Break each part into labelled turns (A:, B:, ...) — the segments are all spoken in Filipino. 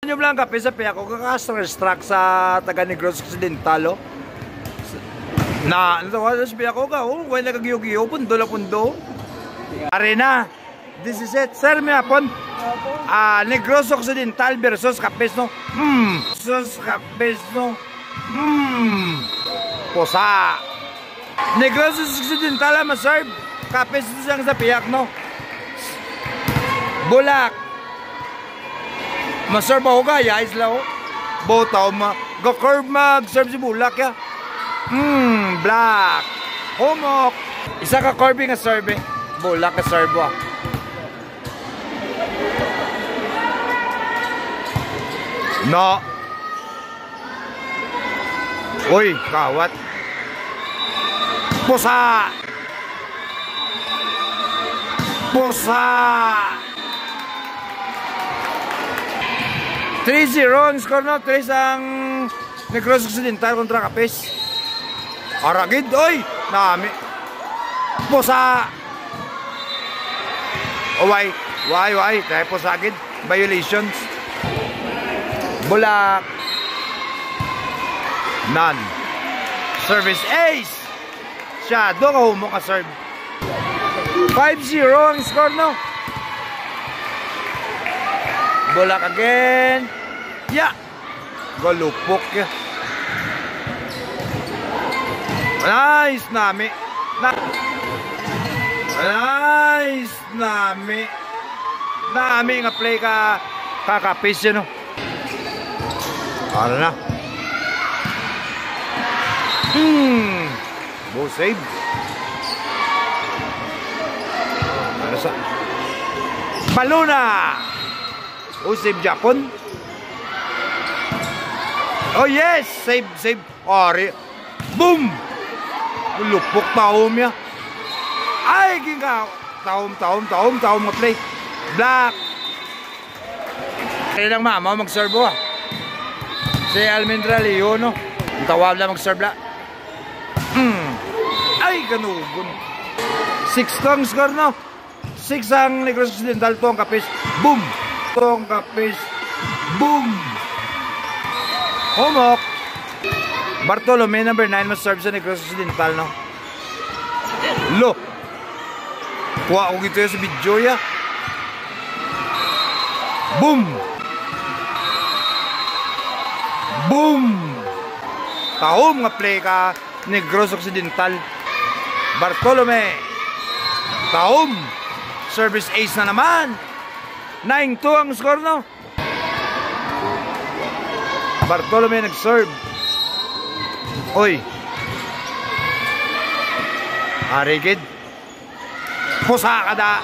A: Nyo lang kape sa piya ko kakastra-struck sa taga Negros Occidental na ano sa piya ko ka wala nagagiyog-giyo pundo arena. This is it sir mi apon Negros Occidental versus Capes no versus Capes no posa Negros Occidental ma-serve Capes siyang sa piyak no bulak ma-serve ako kaya isla ko botaw ga-curve mag-serve si bulak ya black humok isa ka curve nga serve bulak ka serve wa no uy kawat pusa pusa 3-0 ang score no 3 ang Negros Occidental kontra Capes aragid oy nami pusa why tayo pusa agid violations bulak none service ace shadow ka humok ka serve 5-0 ang score no bulak again ya golupok ya nice nami nice nami nga play ka kakapis yun no ano na go save ano sa Baluna save Japon oh yes save ori boom lupok taom ya ay ginga taom mag-play black kaya lang mama mag-serve ah si Almendra Leon no tawag lang mag-serve la ay ganugon 6 tong score no 6 ang Negros Occidental tong Capes boom tong Capes boom humok Bartolome number 9 mas-serve sa Negros Occidental no lo kuha ko gito ya sa video ya boom boom taom nga play ka Negros Occidental Bartolome taom service ace na naman 9-2 ang score no Bartolome nag-serve oy arigid pusa kada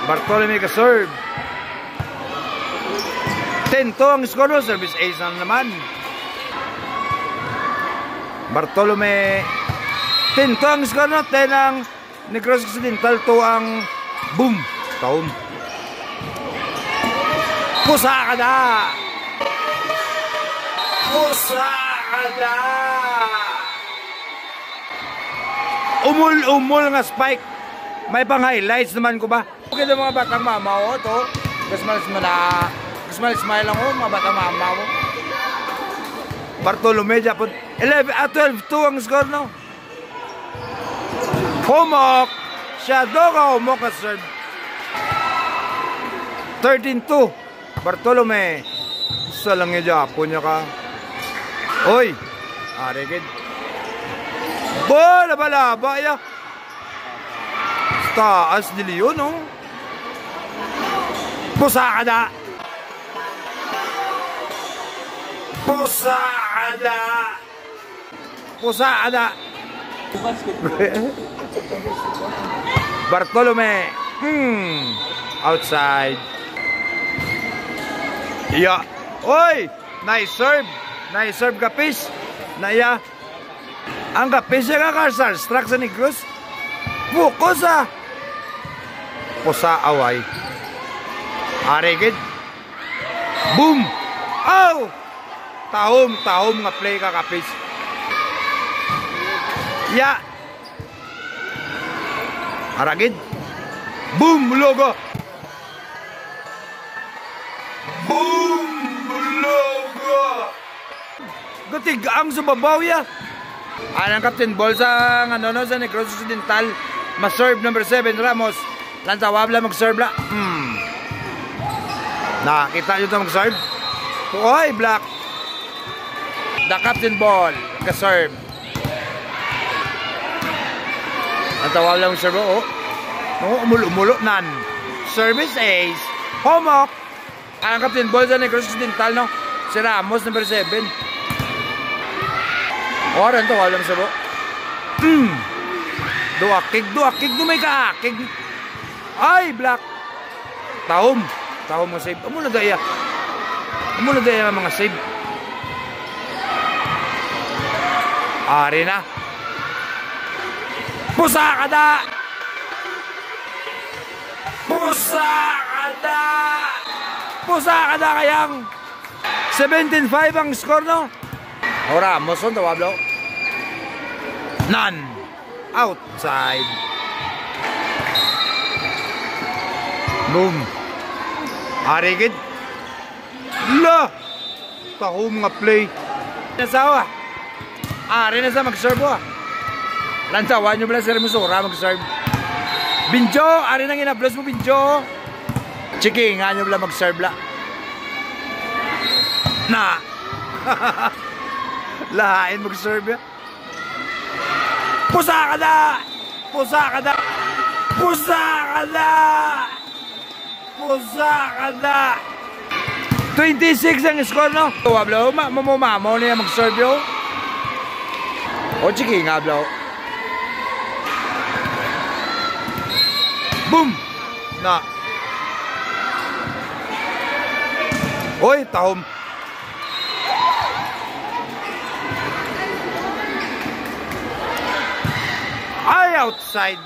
A: Bartolome ka-serve 10-2 ang score no service ace na naman Bartolome 10-2 ang score no 10 ang Negros Occidental 2 ang boom taon pusa kada umul nga spike may pang highlights naman ko ba okay na mga batang mama o to gasmalis lang o mga batang mama o Bartolome Japon 12-2 ang score no humok shadow ka humok ka serve 13-2 Bartolome isa lang yung Japon niya ka oy arigid laba ya taas nili yun no pusa kada Bartolome outside ya oy nice serve Capes naya ang Capes nga karsar struck sa Negros focus pusa away arigid boom oh tahom nga play ka Capes ya Aragid. Boom! Logo! Boom! Logo! Gutig ang subabaw ya. Ang Captain Ball sa sa Negros Occidental. Mas-serve number 7 Ramos. Lantawab lang mag-serve la. Nakita nyo ito mag-serve. Oy, Black. The Captain Ball. Ka-serve. Lantawab lang mag-serve. Umulo nan. Service ace. Homok. Ang Captain Ball sa Negros Occidental, no? Si Ramos number 7. Oran to, walang sabo. Duakig, dumay ka akig. Ay, Black. Tahom mo save. Amo na daya mga save. Ari na. Pusa ka da kayang 17-5 ang score, no? O Ramos on tawablo. None. Outside. Boom. Arigid. La. Tahom nga play. Nasawa. Ari na sa mag-serve ah. Lansawan nyo pala si Remusora mag-serve. Binjo. Ari nang inablos mo Binjo. Chiki nga nyo pala mag-serve la. Na. Lahain mag-serve ya. Pusa ka da. 26 ang score, no? Wablo, mamamo niya mag-serve yo. O chiki nga blo. Boom. Na. Oy, tahom. Ay, outside.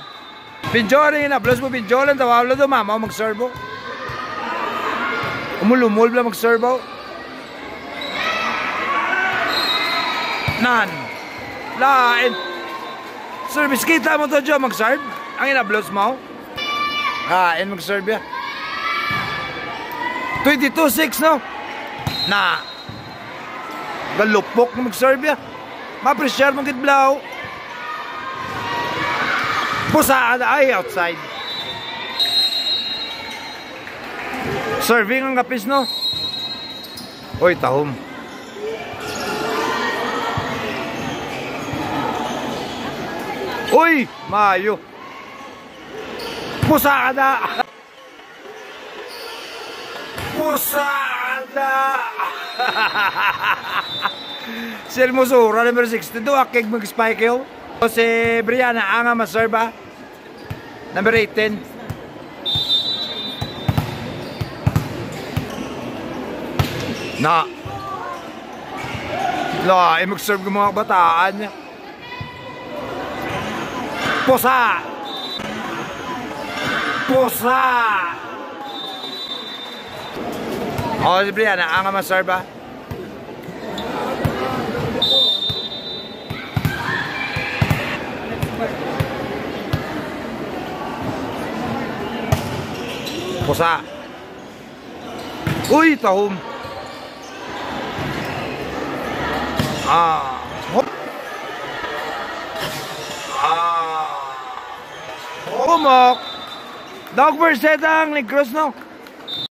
A: Binjo rin na. Plus mo Binjo lang. Tawawala doon. Mama mag-servo. Umulumul lang mag-servo. Nan. Lain. Service kita mo to, Joe. Mag-serve. Ang ina-blows mo. Hain mag-serve ya. 22-6, no? Na. Galupok na mag-serve ya. Ma-pressure mong kitblaw. Pusa ay outside. Serving ang kapis, no? Oy, tahom. Uy, mayo. Pusa Si Hermosura number 62 akig mag-spike yo. Si Brianna anga maserba number 18. Na mag-serve ng mga bataan niya. Pusa. Oh, si Brianna anga maserba. Pusa. Uy, tahom. Humok. Dog first set ang Negros, no?